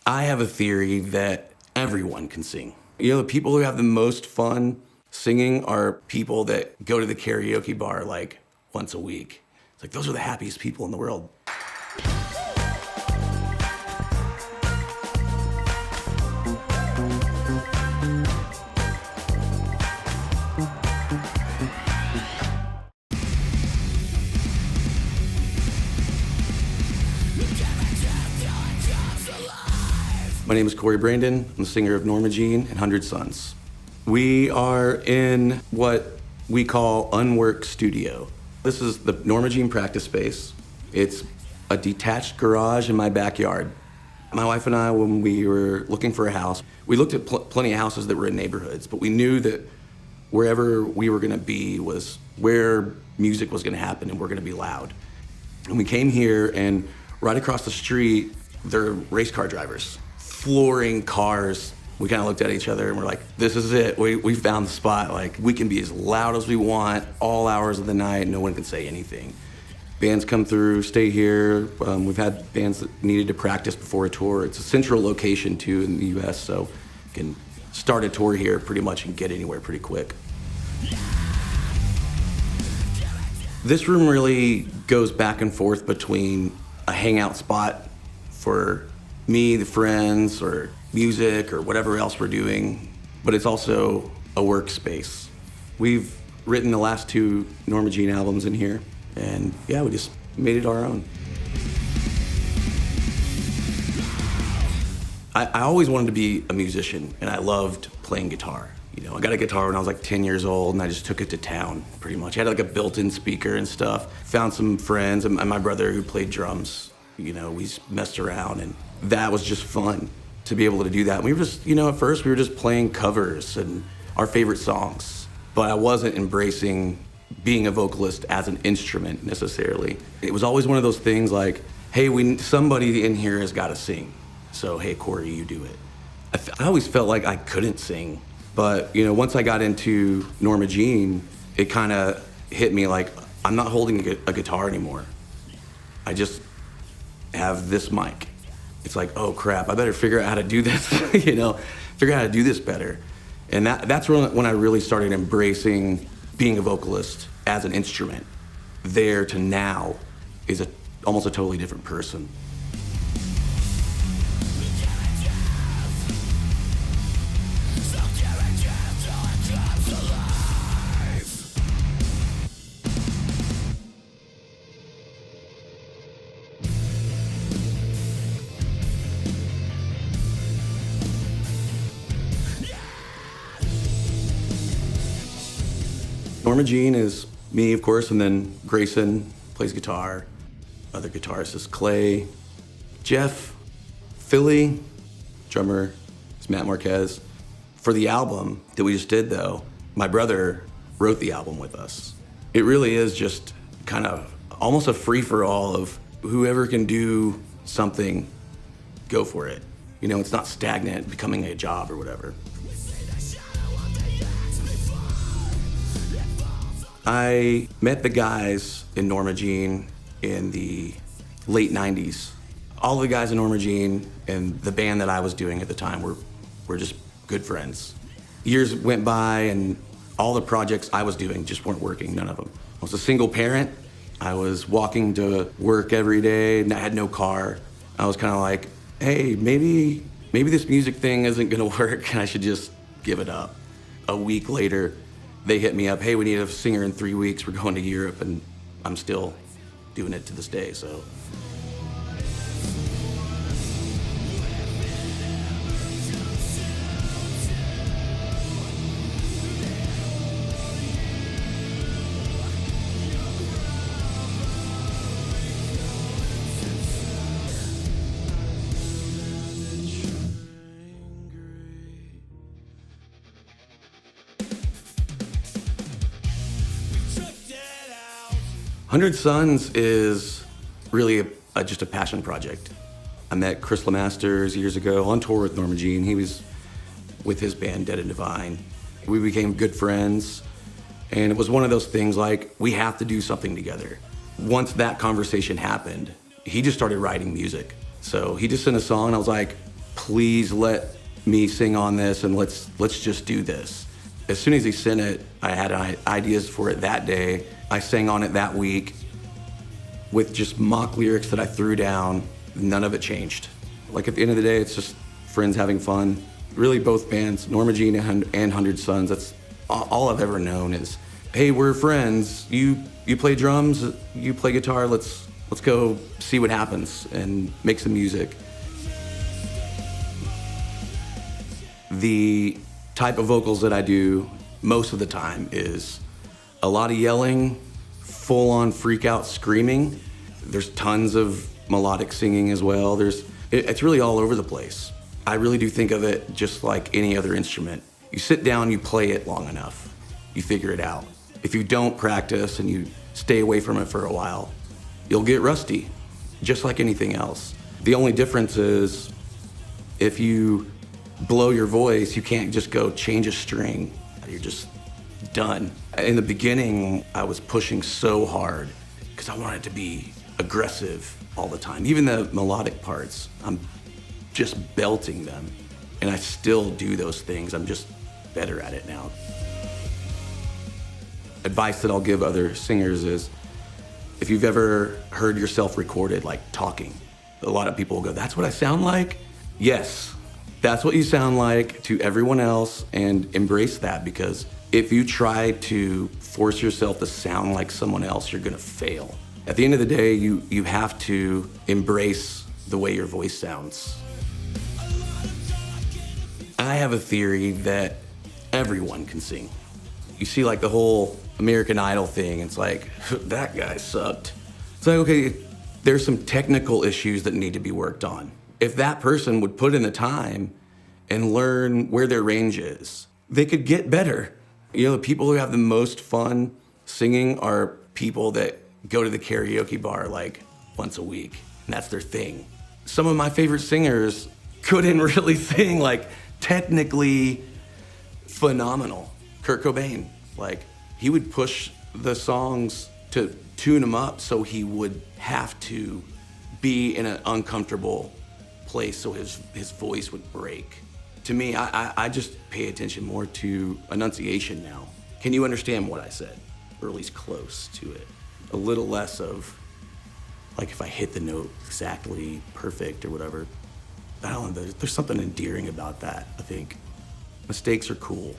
I have a theory that everyone can sing. You know, the people who have the most fun singing are people that go to the karaoke bar like once a week. It's like, those are the happiest people in the world. My name is Cory Brandan. I'm the singer of Norma Jean and 100 Sons. We are in what we call Unworked Studio. This is the Norma Jean practice space. It's a detached garage in my backyard. My wife and I, when we were looking for a house, we looked at plenty of houses that were in neighborhoods, but we knew that wherever we were gonna be was where music was gonna happen and we're gonna be loud. And we came here, and right across the street, there are race car drivers, flooring cars. We kind of looked at each other and we're like, this is it. We found the spot. Like, we can be as loud as we want, all hours of the night, no one can say anything. Bands come through, stay here. We've had bands that needed to practice before a tour. It's a central location too in the US, so you can start a tour here pretty much and get anywhere pretty quick. This room really goes back and forth between a hangout spot for me, the friends, or music, or whatever else we're doing, but it's also a workspace. We've written the last 2 Norma Jean albums in here, and yeah, we just made it our own. I always wanted to be a musician, and I loved playing guitar. You know, I got a guitar when I was like 10 years old, and I just took it to town, pretty much. I had like a built-in speaker and stuff. Found some friends, and my brother who played drums. You know, we messed around, and that was just fun to be able to do that. And we were just, you know, at first we were just playing covers and our favorite songs, but I wasn't embracing being a vocalist as an instrument necessarily. It was always one of those things like, hey, somebody in here has got to sing. So, hey, Cory, you do it. I always felt like I couldn't sing, but, you know, once I got into Norma Jean, it kind of hit me like, I'm not holding a guitar anymore. I just have this mic. It's like, oh crap, I better figure out how to do this, you know, figure out how to do this better. And that's when I really started embracing being a vocalist as an instrument. There to now is almost a totally different person. Norma Jean is me, of course, and then Grayson plays guitar. Other guitarist is Clay. Jeff, Philly, drummer is Matt Marquez. For the album that we just did, though, my brother wrote the album with us. It really is just kind of almost a free-for-all of whoever can do something, go for it. You know, it's not stagnant, becoming a job or whatever. I met the guys in Norma Jean in the late 90s. All the guys in Norma Jean and the band that I was doing at the time were just good friends. Years went by and all the projects I was doing just weren't working, none of them. I was a single parent. I was walking to work every day and I had no car. I was kind of like, hey, maybe this music thing isn't gonna work and I should just give it up. A week later, they hit me up, hey, we need a singer in 3 weeks, we're going to Europe, and I'm still doing it to this day, so. 100 Sons is really just a passion project. I met Chris LeMasters years ago on tour with Norma Jean. He was with his band Dead and Divine. We became good friends, and it was one of those things like, we have to do something together. Once that conversation happened, he just started writing music. So he just sent a song, and I was like, please let me sing on this and let's just do this. As soon as he sent it, I had ideas for it that day. I sang on it that week with just mock lyrics that I threw down. None of it changed. Like, at the end of the day, it's just friends having fun. Really, both bands, Norma Jean and 100 Sons, that's all I've ever known is, hey, we're friends. You play drums, you play guitar, let's go see what happens and make some music. The type of vocals that I do most of the time is a lot of yelling, full-on freak-out screaming. There's tons of melodic singing as well. It's really all over the place. I really do think of it just like any other instrument. You sit down, you play it long enough, you figure it out. If you don't practice and you stay away from it for a while, you'll get rusty, just like anything else. The only difference is if you blow your voice, you can't just go change a string. You're just done. In the beginning, I was pushing so hard because I wanted to be aggressive all the time. Even the melodic parts, I'm just belting them. And I still do those things. I'm just better at it now. Advice that I'll give other singers is, if you've ever heard yourself recorded, like talking, a lot of people will go, that's what I sound like? Yes, that's what you sound like to everyone else, and embrace that, because if you try to force yourself to sound like someone else, you're gonna fail. At the end of the day, you have to embrace the way your voice sounds. I have a theory that everyone can sing. You see, like, the whole American Idol thing, it's like, that guy sucked. It's like, okay, there's some technical issues that need to be worked on. If that person would put in the time and learn where their range is, they could get better. You know, the people who have the most fun singing are people that go to the karaoke bar like once a week, and that's their thing. Some of my favorite singers couldn't really sing, like, technically phenomenal. Kurt Cobain, like, he would push the songs to tune them up so he would have to be in an uncomfortable place so his voice would break. To me, I just pay attention more to enunciation now. Can you understand what I said? Or at least close to it. A little less of, like, if I hit the note exactly perfect or whatever. I don't know, there's something endearing about that, I think. Mistakes are cool.